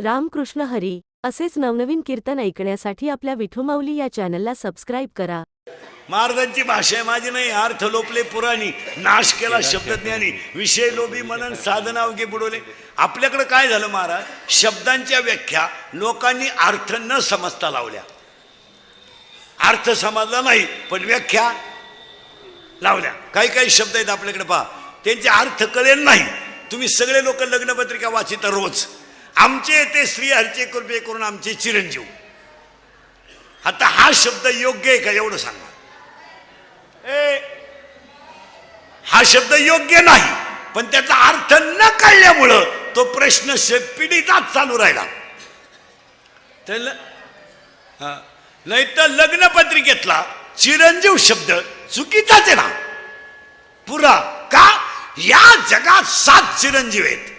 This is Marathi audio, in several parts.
रामकृष्ण हरी. असेच नवनवीन कीर्तन ऐकण्यासाठी आपल्या विठुमाऊली या चॅनलला सबस्क्राईब करा. महाराजांची भाषा आहे माझी नाही. अर्थ लोपले पुराणी, नाश केला शब्दज्ञानी, विषय लोभी मनन साधना अवघे बुडवले. आपल्याकडे काय झालं महाराज, शब्दांच्या व्याख्या लोकांनी अर्थ न समजता लावल्या. अर्थ समजला नाही पण व्याख्या लावल्या. काही काही शब्द आहेत आपल्याकडे पहा, त्यांचे अर्थ कळेल नाही. तुम्ही सगळे लोक लग्नपत्रिका वाचिता रोज. आमचे ते श्री हरचे कृपे करून आमचे चिरंजीव. आता हा शब्द योग्य आहे का एवढं सांगा. हा शब्द योग्य नाही पण त्याचा अर्थ न कळल्यामुळं तो प्रश्न पिढीचाच चालू राहिला. नाही तर लग्नपत्रिकेतला चिरंजीव शब्द चुकीचाच आहे ना पुरा. का? या जगात 7 चिरंजीव आहेत.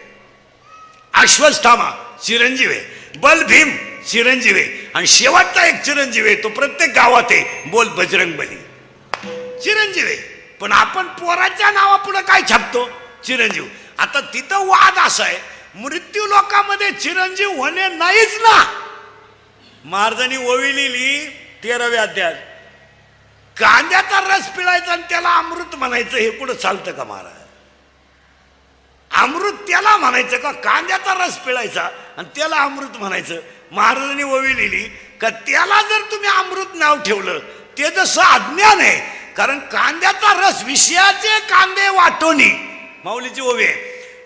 अश्वत्थामा चिरंजीव आहे, बलभीम चिरंजीव आहे, आणि शेवटचा एक चिरंजीव आहे तो प्रत्येक गावात आहे, बोल बजरंगबली चिरंजीव आहे. पण आपण पोराच्या नावापुढे काय छापतो? चिरंजीव. आता तिथं वाद असा आहे, मृत्यू लोकांमध्ये चिरंजीव होणे नाहीच ना. महाराजांनी ओवी लिहिली 13व्या अध्यायात, कांद्याचा रस पिळायचा आणि त्याला अमृत म्हणायचं. हे कुठं चालतं का महाराज? अमृत त्याला म्हणायचं का? कांद्याचा रस पिळायचा आणि त्याला अमृत म्हणायचं. महाराजांनी ओवी लिहिली का त्याला जर तुम्ही अमृत नाव ठेवलं ते जसं अज्ञान आहे. कारण कांद्याचा रस, विषयाचे कांदे वाटोनी, माऊलीची ओवी आहे,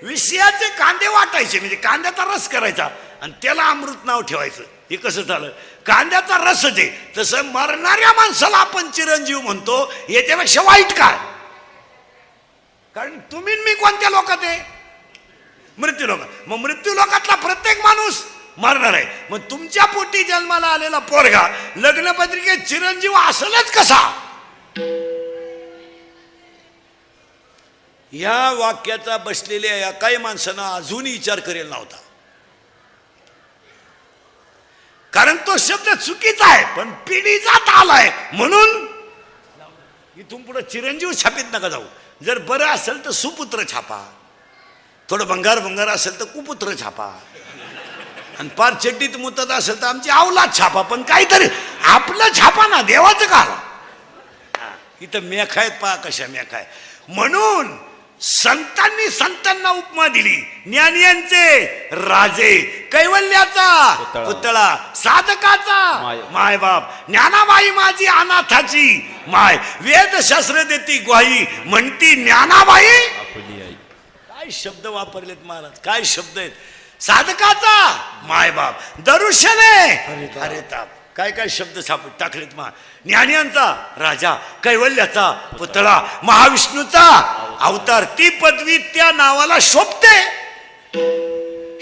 विषयाचे कांदे वाटायचे म्हणजे कांद्याचा रस करायचा आणि त्याला अमृत नाव ठेवायचं. हे कसं झालं? कांद्याचा रसच आहे. तसं मरणाऱ्या माणसाला आपण चिरंजीव म्हणतो, याच्यापेक्षा वाईट काय? कारण तुम्ही मी कोणत्या लोकात आहे? मृत्यू लोकात. मग मृत्यू लोकातला प्रत्येक माणूस मरणार आहे. मग तुमच्या पोटी जन्माला आलेला पोरगा लग्नपत्रिकेत चिरंजीव असलच कसा? या वाक्याचा बसलेल्या या काही माणसांना अजूनही विचार करेल नव्हता. कारण तो शब्द चुकीचा आहे पण पिढीजात आलाय म्हणून इथून पुढे चिरंजीव छापीत नका जाऊ. जर बरं असेल तर सुपुत्र छापा, थोडं भंगार असेल तर कुपुत्र छापा, आणि पार चड्डीत मुतत असेल तर आमची अवलाद छापा. पण काहीतरी आपलं छापा ना, देवाचं का? इथं मेखा आहेत, पहा कशा मेखा आहे. म्हणून संतांनी संतांना उपमा दिली. ज्ञानियांचे राजे, कैवल्याचा पुतळा, साधकाचा मायबाप, ज्ञानाबाई माझी अनाथाची माय, वेदशास्त्र देती ग्वाही म्हणती ज्ञानाबाई. काय शब्द वापरलेत महाराज, काय शब्द आहेत. साधकाचा मायबाप, दरुशने हरिताप, काय काय शब्द टाकलेत. ज्ञानियांचा राजा, कैवल्याचा पुतळा, महाविष्णूचा अवतार. ती पदवी त्या नावाला शोभते.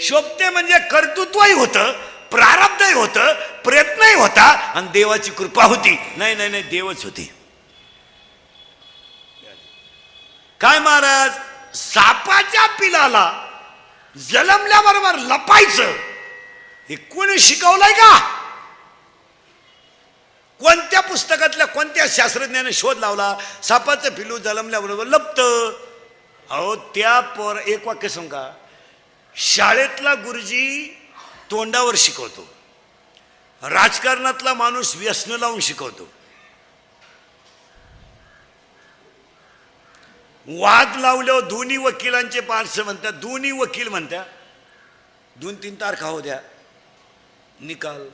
शोभते म्हणजे कर्तृत्वही होतं, प्रारब्धही होतं, प्रयत्नही होता आणि देवाची कृपा होती. नाही नाही नाही, देवच होती. काय महाराज, सापाच्या पिलाला जलमल्याबरोबर लपायचं हे कोणी शिकवलंय का? कोणत्या पुस्तकातल्या कोणत्या शास्त्रज्ञाने शोध लावला सापाचं पिलू जलमल्याबरोबर लपतं? अहो त्या एक वाक्य सांगा, शाळेतला गुरुजी तोंडावर शिकवतो, राजकारणातला माणूस व्यसन लावून शिकवतो, वाद लावल्यावर दोन्ही वकिलांचे पार्श्व म्हणतात, दोन्ही वकील म्हणतात 2-3 तारखा हो द्या, निकाल.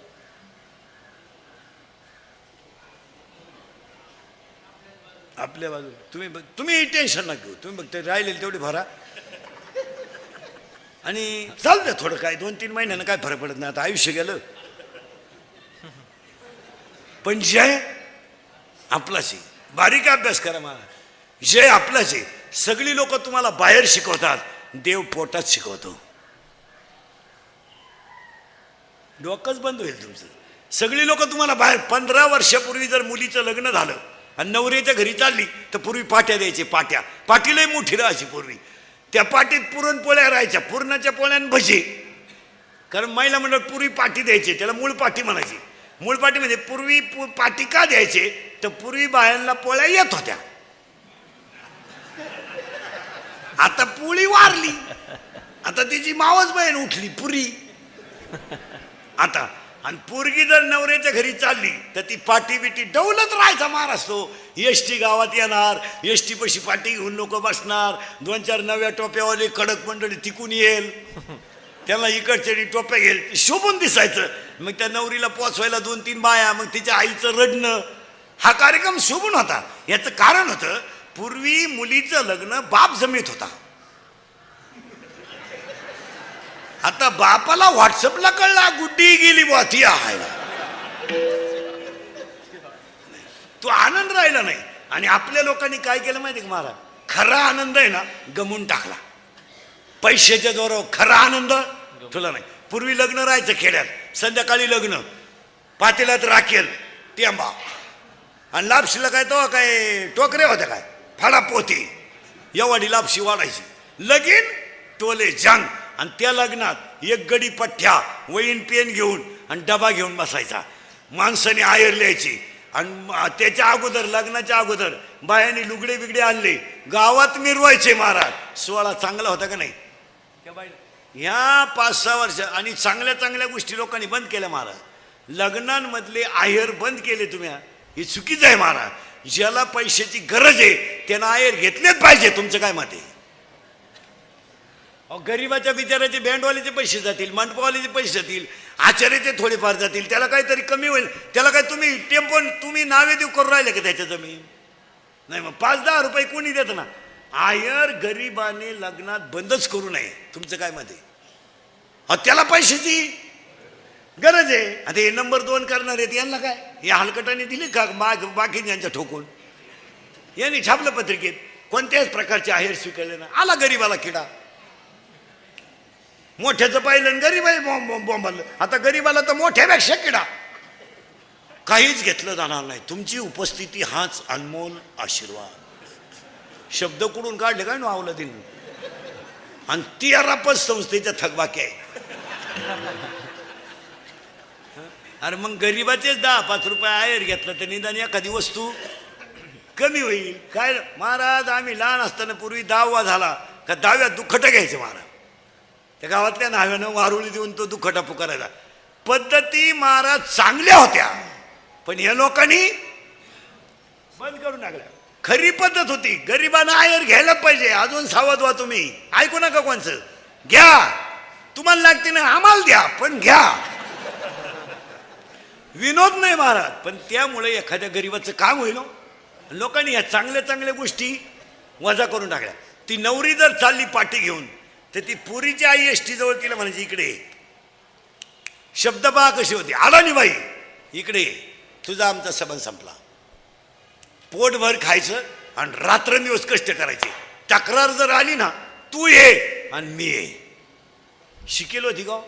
आपल्या बाजूला तुम्ही टेन्शन नका घेऊ. तुम्ही बघते राहिलेली तेवढी भरा आणि चालतं. थोडं काय 2-3 महिन्यानं काय फरक पडत नाही. आता आयुष्य गेलं. पण जय आपलाच आहे. बारीक अभ्यास करा मला. जय आपलाच आहे. सगळी लोक तुम्हाला बाहेर शिकवतात, देव पोटात शिकवतो. डोकंच बंद होईल तुमचं. सगळी लोक तुम्हाला बाहेर. 15 वर्षापूर्वी जर मुलीचं लग्न झालं आणि नवऱ्याच्या घरी चालली तर पूर्वी पाट्या द्यायचे. पाटीलाही मोठी राहायची पूर्वी. त्या पाटीत पुरणपोळ्या राहायच्या, पुरणाच्या पोळ्यान भजी. कारण महिला मंडळ पूर्वी पाटी द्यायचे, त्याला मूळ पाटी म्हणायची. मूळ पाटी म्हणजे पूर्वी पाटी का द्यायचे तर पूर्वी बायांना पोळ्या येत होत्या. आता पोळी वारली, आता तिची मावस बहीण उठली पुरी. आता आणि पोरगी जर नवऱ्याच्या घरी चालली तर ती पाटी बिटी डौलत राहायचा मार असतो. एसटी गावात येणार, एसटी पशी पाटी घेऊन लोक बसणार, 2-4 नव्या टोप्यावाले कडक मंडळी तिकून येईल, त्याला इकडच्या टोप्या घेईल, शोभून दिसायचं. मग त्या नवरीला पोचवायला 2-3 बाया, मग तिच्या आईचं रडणं, हा कार्यक्रम शोभून होता. याचं कारण होतं, पूर्वी मुलीचं लग्न बाप जमीत होता. आता बापाला व्हॉट्सअपला कळला गुड्डी गेली बुवा ती आहे, तो आनंद राहिला नाही. आणि आपल्या लोकांनी काय केलं माहिती का महाराज, खरा आनंद आहे ना गमून टाकला. पैशाच्या जोरावर खरा आनंद तुला नाही. पूर्वी लग्न राहायचं खेड्यात, संध्याकाळी लग्न, पातेल्यात राखेल टेंबा आणि लापशीला काय तो काय टोकरे होत्या काय फाडा पोती, एवढी लापशी वाढायची. लगीन टोले जंग. आणि त्या लग्नात एक गडी पठ्ठ्या वहीन पेन घेऊन आणि डबा घेऊन बसायचा. माणसाने आयर लिहायची. आणि त्याच्या अगोदर, लग्नाच्या अगोदर बायांनी लुगडे बिगडे आणले, गावात मिरवायचे महाराज. सोहळा चांगला होता का नाही? ह्या 5-6 वर्ष आणि चांगल्या चांगल्या गोष्टी लोकांनी बंद केल्या महाराज. लग्नांमधले आयर बंद केले तुम्ही, हे चुकीचं आहे महाराज. ज्याला पैशाची गरज आहे त्यानं आयर घेतलेच पाहिजे. तुमचं काय मत आहे? गरीबाच्या बिचाराचे बँडवाल्याचे पैसे जातील, मंडपवाल्याचे पैसे जातील, आचार्याचे थोडेफार जातील, त्याला काहीतरी कमी होईल. त्याला काय तुम्ही टेम्पो तुम्ही नावे देऊ करून राहिले का त्याच्या जमीन? नाही, मग 5-10 रुपये कोणी देत ना. आयर गरीबाने लग्नात बंदच करू नये. तुमचं काय मत आहे? त्याला पैशाची गरज आहे. आता हे नंबर 2 करणार आहेत, यांना काय या हलकटाने दिली का बाकी यांच्या ठोकून? यांनी छापलं पत्रिकेत कोणत्याच प्रकारचे आहेर स्वीकारले ना. आला गरीबाला किडा. मोठ्याचं पाहिलं गरीब आहे बोंबालं. आता गरीबाला तर मोठ्यापेक्षा किडा. काहीच घेतलं जाणार नाही. तुमची उपस्थिती हाच अनमोल आशीर्वाद. शब्द कुठून काढले काय आवलं दिन. आणि 13 संस्थेच्या थकबाकी आहे. अरे मग गरीबाचेच 10-5 रुपये आयर घेतलं तर निदान एखादी वस्तू कमी होईल. काय महाराज, आम्ही लहान असताना पूर्वी 10वा झाला का 10व्यात दुखटं घ्यायचं महाराज. त्या गावातल्या नाव्यानं वारुळी देऊन तो दुखटा पुकारायचा. पद्धती महाराज चांगल्या होत्या, पण या लोकांनी बंद करून टाकल्या. खरी पद्धत होती, गरिबांना आयर घ्यायला पाहिजे. अजून सावध व्हा तुम्ही. ऐकू नका कोणचं. घ्या, तुम्हाला लागते ना आम्हाला द्या, पण घ्या. विनोद नाही महाराज, पण त्यामुळे एखाद्या गरीबाचं काम होईल. लोकांनी या चांगल्या चांगल्या गोष्टी वजा करून टाकल्या. ती नवरी जर चालली पाठी घेऊन तर ती पुरीची आई एसटी जवळ तिला म्हणायची इकडे. शब्द पहा कशी होती. आडानी बाई इकडे, तुझा आमचा संबंध संपला. पोटभर खायचं आणि रात्रंदिवस कष्ट करायचे. तक्रार जर आली ना, तू ये आणि मी ये. शिकेल होती का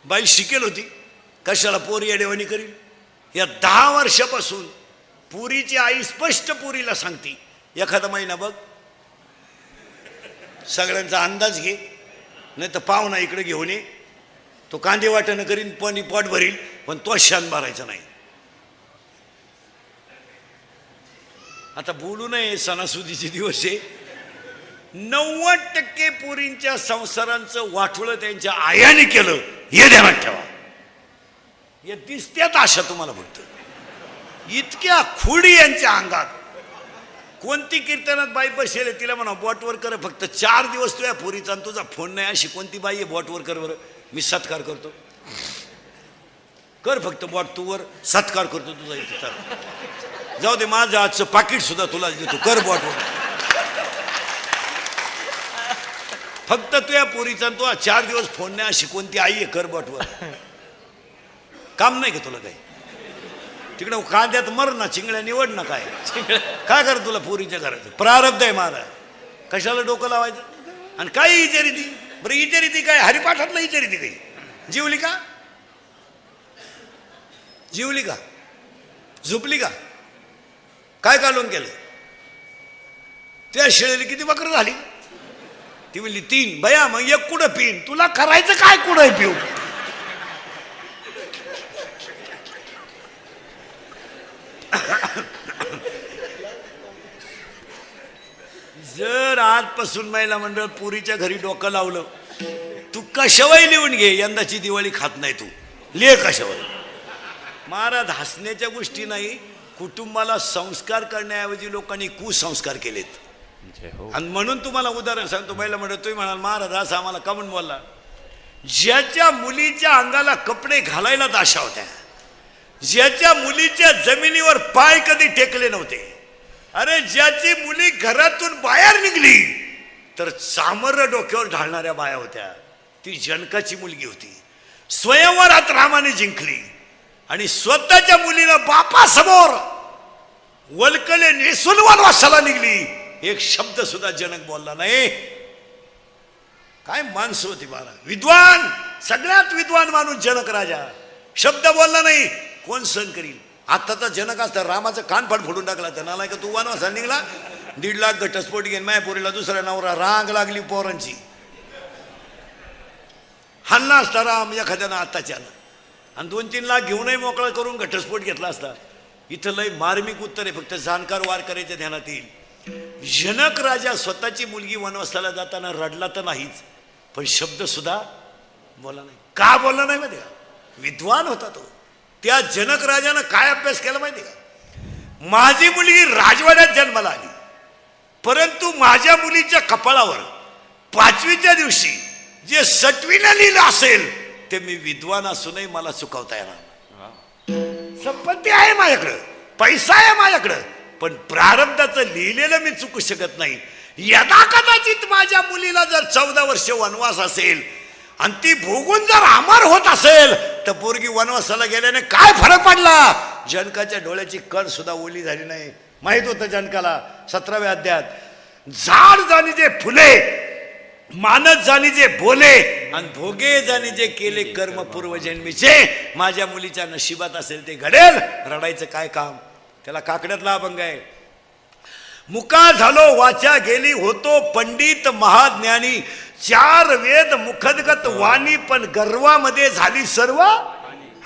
बाई? शिकेल होती. कशाला पोरी अडेवणी करील? या 10 वर्षापासून पुरीची आई स्पष्ट पुरीला सांगती, एखादा महिना बघ, सगळ्यांचा अंदाज घे, नाही तर पाहुणा इकडे घेऊन ये. तो कांदे वाटणं करीन, पण पोट भरील, पण तो शान भरायचा नाही. आता बोलू नये, सणासुदीचे दिवस आहे. 90% पोरींच्या संसारांचं वाटोळं त्यांच्या आयाने केलं, हे ध्यानात ठेवा. हे दिसत्यात आशा तुम्हाला फक्त. इतक्या खुडी यांच्या अंगात. कोणती कीर्तनात बाई बसेल तिला म्हणा बोटवर कर, फक्त 4 दिवस तुझ्या पोरीचा आणि तुझा फोन नाही, अशी कोणती बाई आहे बोटवर कर बरं, मी सत्कार करतो. कर फक्त बोट तू वर, सत्कार करतो तुझा इथे. जाऊ दे, माझं आजचं पाकिट सुद्धा तुला देतो, कर बोटवर. फक्त तुझ्या पोरीचा आणि तुझा 4 दिवस फोन नाही, अशी कोणती आई आहे, कर बोटवर. काम नाही का तुला काही? तिकडे कांद्यात मर ना, चिंगड्या निवड ना. काय कर तुला पोरीच्या घराचं प्रारब्ध आहे महाराज. कशाला डोकं लावायचं? आणि काय इचारिती बरं? इचारिती काय? हरिपाठातलं इचारिती काही? जीवली का? जीवली का? झोपली का? काय कालवून केलं? त्या शेळीला किती बकरं झाली? ती म्हणली 3. बया मग एक कुठं पिन? तुला करायचं काय कुठं पिऊ? जर आजपासून महिला मंडळ पुरीच्या घरी डोकं लावलं, तू कशावय लिहून घे, यंदाची दिवाळी खात नाही तू, ले कशावय. महाराज हसण्याच्या गोष्टी नाही, कुटुंबाला संस्कार करण्याऐवजी लोकांनी कुसंस्कार केलेत. आणि म्हणून तुम्हाला उदाहरण सांगतो. पहिला म्हणतो तुम्ही म्हणाल महाराज असं आम्हाला का म्हणून बोलला. ज्याच्या मुलीच्या अंगाला कपडे घालायला दाशा होत्या, ज्याच्या मुलीच्या जमिनीवर पाय कधी टेकले नव्हते, अरे ज्याची मुली घरातून बाहेर निघली तर चामर डोक्यावर ढाळणाऱ्या बाया होत्या, ती जनकाची मुलगी होती. स्वयंवरात रामाने जिंकली आणि स्वतःच्या मुलीला बापासमोर वल्कले नेसून वनवासाला निघली. एक शब्द सुद्धा जनक बोलला नाही. काय माणसं होती बाळा, विद्वान, सगळ्यात विद्वान माणूस जनक राजा. शब्द बोलला नाही, कोण सहन करील. आत्ताचा जनक असता रामाचं कानफाड फोडून टाकला तर नालाय का तू वनवासाला निघला, 1.5 लाख घटस्फोट घेऊन मायापुरीला दुसऱ्या नवरा, रांग लागली पोरांची. हल्ला असता राम एखाद्यानं आत्ताच्यानं, आणि 2-3 लाख घेऊनही मोकळा करून घटस्फोट घेतला असता. इथं लय मार्मिक उत्तर आहे, फक्त जाणकार वार करायच्या ध्यानात येईल. जनक राजा स्वतःची मुलगी वनवासाला जाताना रडला तर नाहीच, पण शब्द सुद्धा बोला नाही. का बोलला नाही माहिती का, विद्वान होता तो. त्या जनक राजानं काय अभ्यास केला माहिती का, माझी मुलगी राजवाड्यात जन्माला आली, परंतु माझ्या मुलीच्या कपाळावर 5वीच्या दिवशी जे 6वीला लिहिलं असेल ते मी विद्वान असूनही मला चुकवता येणार. संपत्ती आहे माझ्याकडं, पैसा आहे माझ्याकडं, पण प्रारब्धाचं लिहिलेलं मी चुकू शकत नाही. यदा कदाचित माझ्या मुलीला जर 14 वर्ष वनवास असेल आणि ती भोगून जर अमर होत असेल तर पोरगी वनवासाला गेल्याने काय फरक पडला. जनकाच्या डोळ्याची कण सुद्धा ओली झाली नाही. माहित होतं जनकाला 17व्या अध्यायात, झाड जाणी जे फुले, मानत जाणी जे बोले, आणि भोगे जाणी जे केले कर्म पूर्वजन्मीचे, माझ्या मुलीच्या नशिबात असेल ते घडेल. रडायचं काय काम, त्याला काकड्यातला अभंग आहे. मुका झालो वाचा गेली, होतो पंडित महाज्ञानी, 4 वेद मुखदगत वाणी, पण गर्वामध्ये झाली सर्व.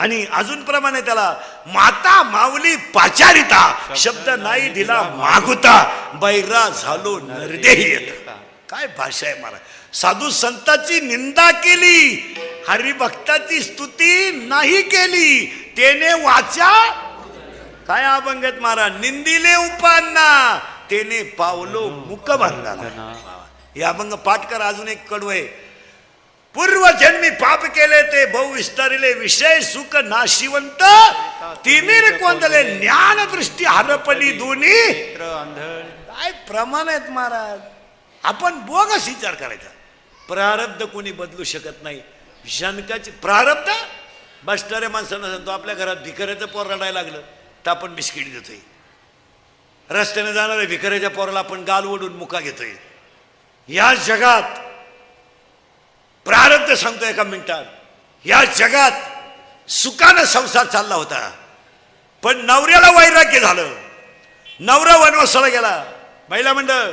आणि अजून प्रमाणे त्याला, माता माऊली पाचारिता, शब्द नाही दिला मागुता, बैरा झालो नरदेही येता. काय भाषा आहे महाराज. साधू संतांची निंदा केली, हरिभक्ताची स्तुती नाही केली, तेने वाचा काय अभंगत महाराज. निंदिले उपांना, तेने पावलो मुख भंगाला. हे अभंग पाठ कर. अजून एक कडू आहे, पूर्वजन्मी पाप केले ते बहु विस्तारिले, विषय सुख नाशिवंत, तिमिर कोंदले, ज्ञान दृष्टी हरपली दोन्ही. काय प्रमाण आहेत महाराज. आपण बोगस विचार करायचा. प्रारब्ध कोणी बदलू शकत नाही. जनकाची प्रारब्ध बसणाऱ्या माणसांना सांगतो, आपल्या घरात भिकाऱ्याचं पोर रडायला लागलं तर आपण बिस्किट देतोय. रस्त्याने जाणाऱ्या भिकाऱ्याच्या पोराला आपण गाल ओढून मुका घेतोय. या जगात प्रारब्ध सांगतो एका मिनिटात. या जगात सुखानं संसार चालला होता, पण नवऱ्याला वैराग्य झालं. नवरा वनवासाला गेला. महिला मंडळ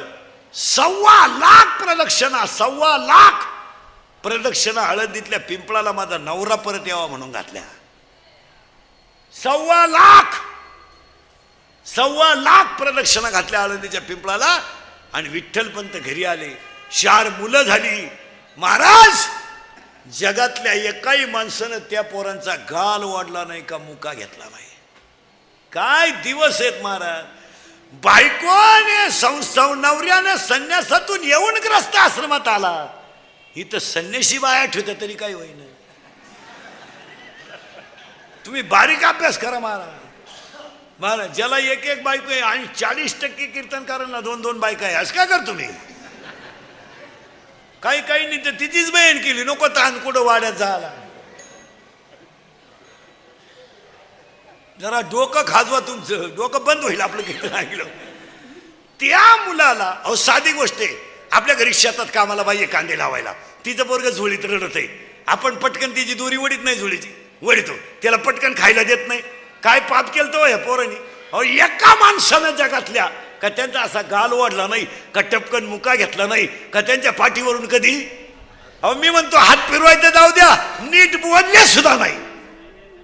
1.25 लाख प्रदक्षिणा, 1.25 लाख प्रदक्षिणा हळदीतल्या पिंपळाला माझा नवरा परत यावा म्हणून घातल्या. 1.25 लाख प्रदक्षिणा घातल्या हळदीच्या पिंपळाला. आणि विठ्ठलपंत घरी आले, 4 मुलं झाली. महाराज, जगातल्या एकाही माणसानं त्या पोरांचा गाल वाढला नाही का मुका घेतला नाही. काय दिवस आहेत महाराज. बायकोने नवऱ्याने संन्यासातून येऊन ग्रस्त आश्रमात आला. इथं संन्याशी बाया ठेवता तरी काय होईना. तुम्ही बारीक अभ्यास करा महाराज. महाराज ज्याला एक बायको आहे आणि 40% कीर्तनकारांना 2-2 बायका आहे, असं काय कर तुम्ही. काही तर तिचीच बहीण केली, नको ताण कुठं वाड्यात झाला. जरा डोकं खाजवा, तुमचं डोकं बंद होईल आपलं कीर्तन ऐकलं. त्या मुलाला, अहो साधी गोष्ट आहे, आपल्या घरी शेतात कामाला बाई कांदे लावायला, तिचं पोरगं झोळीत रडत आहे. आपण पटकन तिची दोरी वडीत नाही, झोळीची वडीतो, त्याला पटकन खायला देत नाही. काय पाप केलं तो या पोरांनी. अहो एका माणसानं जगातल्या का त्यांचा असा गाल वाढला नाही, का टपकन मुका घेतला नाही, का त्यांच्या पाठीवरून कधी, अहो मी म्हणतो हात फिरवायचं जाऊ द्या, नीट बोलले सुद्धा नाही.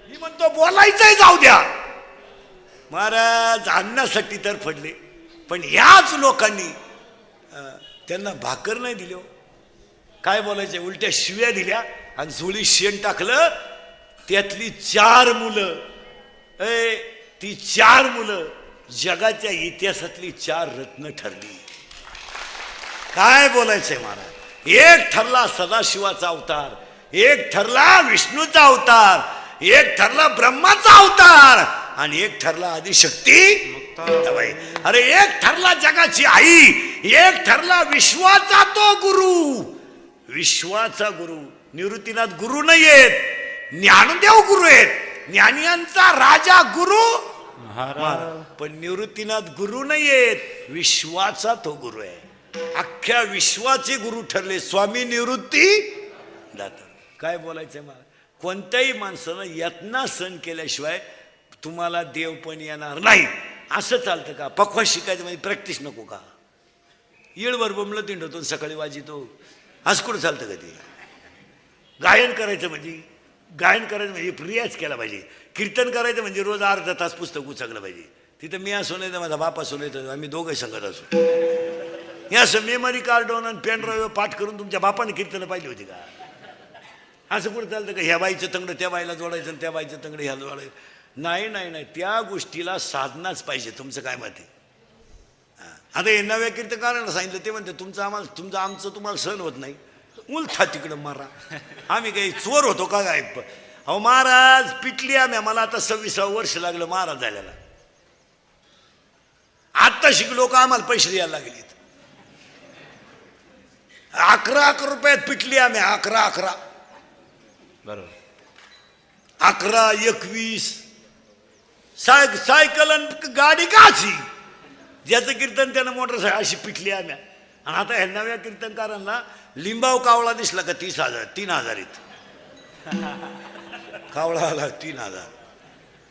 मी म्हणतो बोलायचंय जाऊ द्या. महाराज अन्नासाठी तर फडले, पण याच लोकांनी त्यांना भाकर नाही दिली. काय बोलायचे, उलट्या शिव्या दिल्या आणि झोळी शेण टाकलं. त्यातली 4 मुलं, ती 4 मुलं जगाच्या इतिहासातली 4 रत्न ठरली. काय बोलायचंय महाराज. एक ठरला सदाशिवाचा अवतार, एक ठरला विष्णूचा अवतार, एक ठरला ब्रह्माचा अवतार आणि एक ठरला आदिशक्ती. अरे एक ठरला जगाची आई, एक ठरला विश्वाचा तो गुरु, विश्वाचा गुरु. निवृत्तीनाथ गुरु नाही आहेत, ज्ञानदेव गुरु आहेत. ज्ञानियांचा राजा गुरु महाराज, पण निवृत्तीनाथ गुरु नाही आहेत, विश्वाचा तो गुरु आहे. अख्ख्या विश्वाचे गुरु ठरले स्वामी निवृत्ती दाता. काय बोलायचंय मला. कोणत्याही माणसानं यातना सण केल्याशिवाय तुम्हाला देव पण येणार नाही. असं चालतं का. पक्वा शिकायचं म्हणजे प्रॅक्टिस नको का. येळभर बोंबलं तिंडतो सकाळी वाजितो, असं कुठं चालतं का. ते गायन करायचं म्हणजे रियाज केला पाहिजे. कीर्तन करायचं म्हणजे रोज अर्धा तास पुस्तक उचकलं पाहिजे. तिथं मी असो नाही तर माझा बाप असो नाही तर आम्ही दोघंही सांगत असो. हे असं मेमरी कार्ड आणि पेन ड्राईव्ह पाठ करून तुमच्या बापाने कीर्तन पाहिली होती का. असं कुठं चालतं का. ह्या बाईचं तंगडं त्या बाईला जोडायचं आणि त्या बाईचं तंगडं ह्याला जोडायचं. नाही नाही नाही, त्या गोष्टीला साधनाच पाहिजे. तुमचं काय मत आहे. आता हे नव्या कीर्तकारांना सांगितलं ते म्हणते तुमचं आमचं तुम्हाला सहन होत नाही, उलथा तिकडं मारा. आम्ही काही चोर होतो का काय. अहो महाराज पिटली आम्ही. मला आता 26 वर्ष लागलं महाराज झाल्याला. आत्ता शिकलो का आम्हाला पैसे द्यायला लागले. 11 रुपयात पिटली आम्ही. 11 बरोबर. 11, 21 सायकल आणि गाडी काची. ज्याचं कीर्तन त्यानं मोटरसायकल अशी पिटली आम्ही. आणि आता ह्या नव्या कीर्तनकारांना लिंबाव कावळा दिसला का 30,000 3,000 कावळा आला 3,000.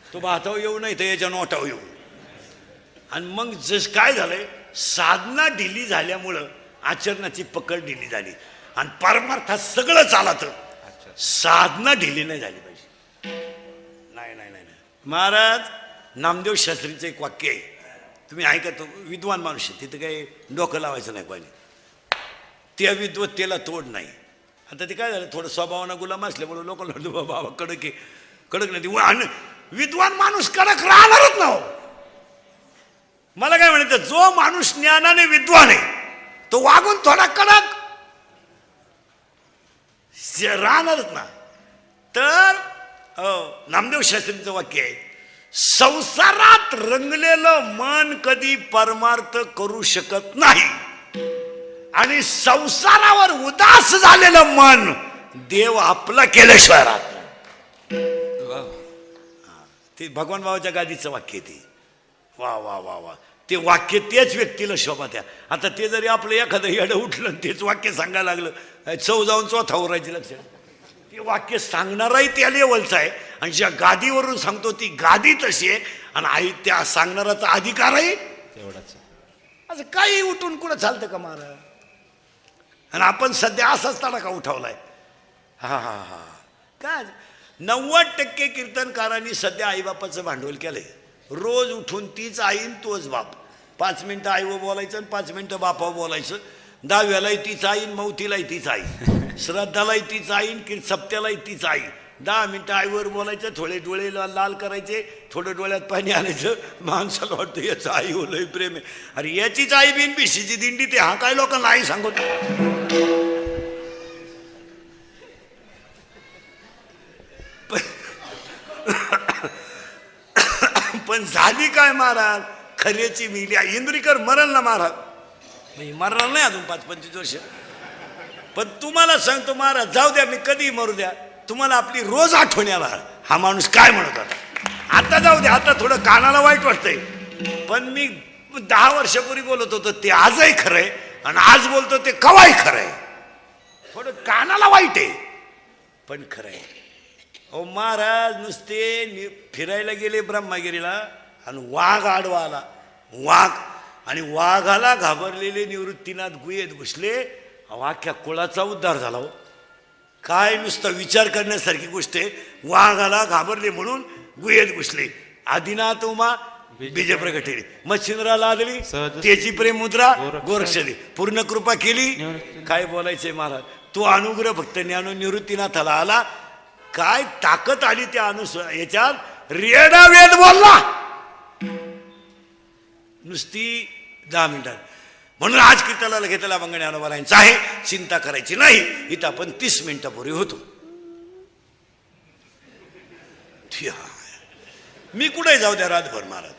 तो भाताव येऊ नाही तर याच्या नोटाव येऊ. आणि मग जस काय झालंय, साधना ढिली झाल्यामुळं आचरणाची पकड ढिली झाली आणि परमार्थात सगळं चालत. साधना ढिली नाही झाली पाहिजे. नाही नाही नाही. महाराज नामदेव शास्त्रीचं एक वाक्य आहे, तुम्ही ऐकतो. विद्वान माणूस आहे, तिथं काही डोकं लावायचं नाही पाहिजे. त्या विद्वत्तेला तोड नाही. आता ते काय झालं, थोडं स्वभावानं गुलाम असल्यामुळे लोकांना बाबा कडक आहे, कडक नाही. आणि विद्वान माणूस कडक राहणारच ना. मला काय म्हणायचं, जो माणूस ज्ञानाने विद्वान आहे तो वागून थोडा कडक राहणारच ना. तर नामदेव शास्त्रींचं वाक्य आहे, संसारात रंगलेलं मन कधी परमार्थ करू शकत नाही आणि संसारावर उदास झालेलं मन देव आपला केल्याशिवाय राहत नाही. ते भगवान बाबाच्या गादीचं वाक्य ते. वा वा वा वा. ते वाक्य तेच व्यक्तीला शोभा द्या. आता ते जरी आपलं एखादं येडं उठलं तेच वाक्य सांगायला लागलं, चव जाऊन चौथा उरायची. लक्षात. ते वाक्य सांगणाराही त्या लेवलचा आहे आणि ज्या गादीवरून सांगतो ती गादी तशी आहे आणि त्या सांगणाराचा अधिकारही तेवढाच. असं काही उठून कुठं चालतं का महाराज. आणि आपण सध्या असाच तडाखा उठवलाय. हा हा हा. काय 90% कीर्तनकारांनी सध्या आईबापाचं भांडवल केलंय. रोज उठून तीच आईन तोच बाप. 5 मिनिटं आईवर बोलायचं आणि 5 मिनिटं बापावर बोलायचं. 10व्यालाही तीच आईन, मौतीलाही तीच आई, श्राद्धालाही तीच आईन, सप्त्यालाही तीच आई. 10 मिनिटं आईवर बोलायचं, थोडे डोळे लाल करायचे, थोडं डोळ्यात पाणी आणायचं. माणसाला वाटतं याचं आई होलंय प्रेम आहे. अरे याचीच आई बिन पिशीची दिंडी. ते हा काय लोकांना आई सांगतो. पण झाली काय महाराज, खऱ्याची मिली. इंद्रिकर मरण ना महाराज, मरणार नाही अजून 5-25 वर्ष. पण तुम्हाला सांगतो महाराज, जाऊ द्या मी कधी मरू द्या, तुम्हाला आपली रोज आठवण येणार हा माणूस काय म्हणत होता. आता जाऊ द्या, आता थोडं कानाला वाईट वाटतंय. पण मी 10 वर्षापूर्वी बोलत होतो ते आजही खरंय आणि आज बोलतो ते कवाही खरंय. थोडं कानाला वाईट आहे पण खरंय. अहो महाराज नुसते फिरायला गेले ब्रह्मगिरीला आणि वाघ आडवा आला. वाघ आणि वाघाला घाबरलेले निवृत्तीनाथ गुहेत घुसले. अख्ख्या कुळाचा उद्धार झाला. हो काय नुसतं विचार करण्यासारखी गोष्ट आहे. वाघाला घाबरले म्हणून गुहेत घुसले. आदिनाथ उमा बीज प्रगटली, मच्छिंद्राला आदली त्याची प्रेम मुद्रा गोरक्षली, पूर्ण कृपा केली. काय बोलायचंय महाराज. तो अनुग्रह फक्त ज्ञाननिवृत्तीनाथाला आला. काय ताकद आली त्या याच्यात, रेडा वेद बोलला नुसती 10 मिनिटात. म्हणून आज कीर्तनाला घेतलेला अभंग ज्ञानोबारायांचा आहे. चिंता करायची नाही. इथं आपण 30 मिनिटापूर्वी होतो. मी कुठे जाऊ द्या रातभर महाराज,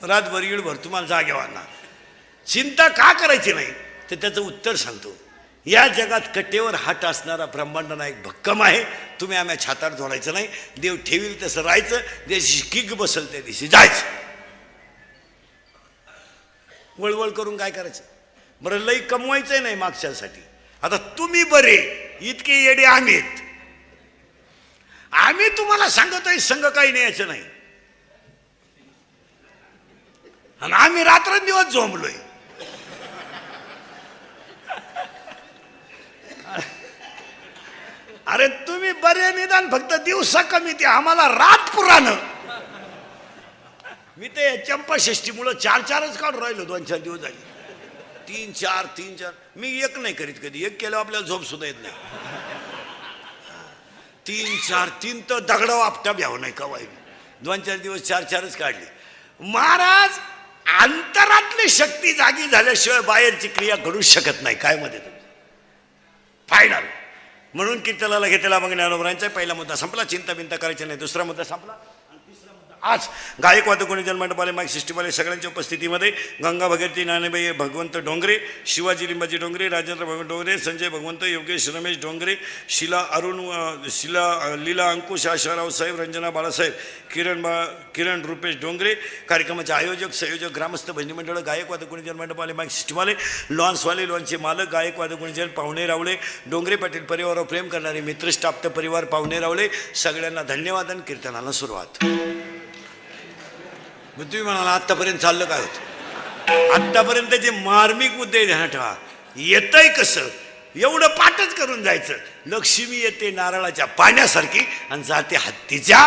रातभर येळभर तुम्हाला जागेवाना. चिंता का करायची नाही तर त्याचं उत्तर सांगतो. या जगात कट्टेवर हात असणारा ब्रह्मांड एक भक्कम आहे. तुम्ही आम्ही छातार जोडायचं नाही. देव ठेवील तसं राहायचं. दिवशी किक बसल त्या दिवशी जायचं. वळवळ करून काय करायचं. बरं लई कमवायचंय नाही मागच्यासाठी. आता तुम्ही बरे, इतके येडे आम्हीत. आम्ही तुम्हाला सांगतोय संघ काही न्यायचं नाही, आणि आम्ही रात्रंदिवस झोंबलोय. अरे तुम्ही बरे निदान फक्त दिवसा कमी, ते आम्हाला रात पुराण. मी ते चंपाषष्ठीमुळं 4-4च काढून राहिलो. 2-4 दिवस झाले. 3-4 मी एक नाही करीत कधी. एक केलं आपल्याला झोप सुद्धा येत नाही. 3 तर दगड आपटा भ्याव नाही कवाय. 2-4 दिवस 4-4च काढले. महाराज अंतरातली शक्ती जागी झाल्याशिवाय बाहेरची क्रिया घडू शकत नाही. काय मध्ये फायनल. म्हणून कीर्तनाला घेतलेला मग ज्ञानोबारायांचा पहिला मुद्दा संपला. चिंता बिंता करायची नाही. दुसरा मुद्दा संपला. आज गायकवाद गुणजन मंडपाले माईक सिस्टीमवाले सगळ्यांच्या उपस्थितीमध्ये गंगा भगीरथी नानेबाई भगवंत डोंगरे, शिवाजी लिंबाजी डोंगरे, राजेंद्र भगवंत डोंगरे, संजय भगवंत, योगेश रमेश डोंगरे, लीला अंकुश, आशा रावसाहेब, रंजना बाळासाहेब, किरण रुपेश डोंगरे. कार्यक्रमाचे आयोजक संयोजक ग्रामस्थ भजनी मंडळ गायकवाद गुणजन मंडपाले माईक सिस्टीमवाले, लॉन्सवाले, लॉन्सचे मालक गायकवाद गुणजन, पाहुणे रावळे, डोंगरे पाटील परिवारावर प्रेम करणारे मित्र स्टाफ परिवार, पाहुणे रावळे सगळ्यांना धन्यवाद. आणि कीर्तनाला सुरुवात. मग तुम्ही म्हणाला आत्तापर्यंत चाललं काय होतं. आत्तापर्यंत जे मार्मिक मुद्दे ध्यानात ठेवा. येतंय कसं एवढं पाठच करून जायचं. लक्ष्मी येते नारळाच्या पाण्यासारखी आणि जाते हत्तीच्या